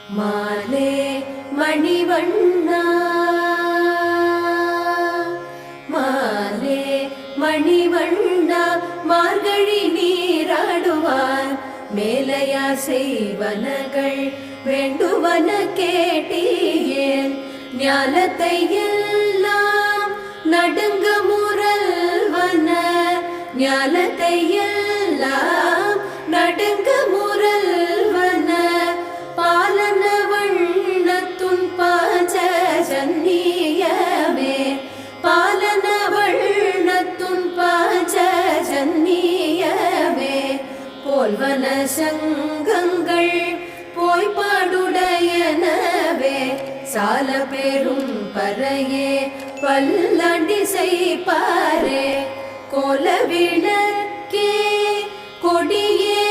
மாலே மணிவண்ணா மாலே மணிவண்ணா மார்கழி நீராடுவார் மேலையார் செய்வனகள் வேண்டுவன கேட்டீயேன் ஞானத்தை எல்லாம் நடுங்க முரல்வன ஞானத்தை எல்லாம் நடுங்க முரல்வன பாலன வண்ணத்துன் பாஞ்ச ஜன்னியமே பாலன வண்ணத்துன் பாஞ்ச ஜன்னியமே போல்வன சங்கங்கள் போய் பாடுடையனவே சால பெரும் பறையே பல்லாண்டி செய்பாரே கோல விளக்கே கொடியே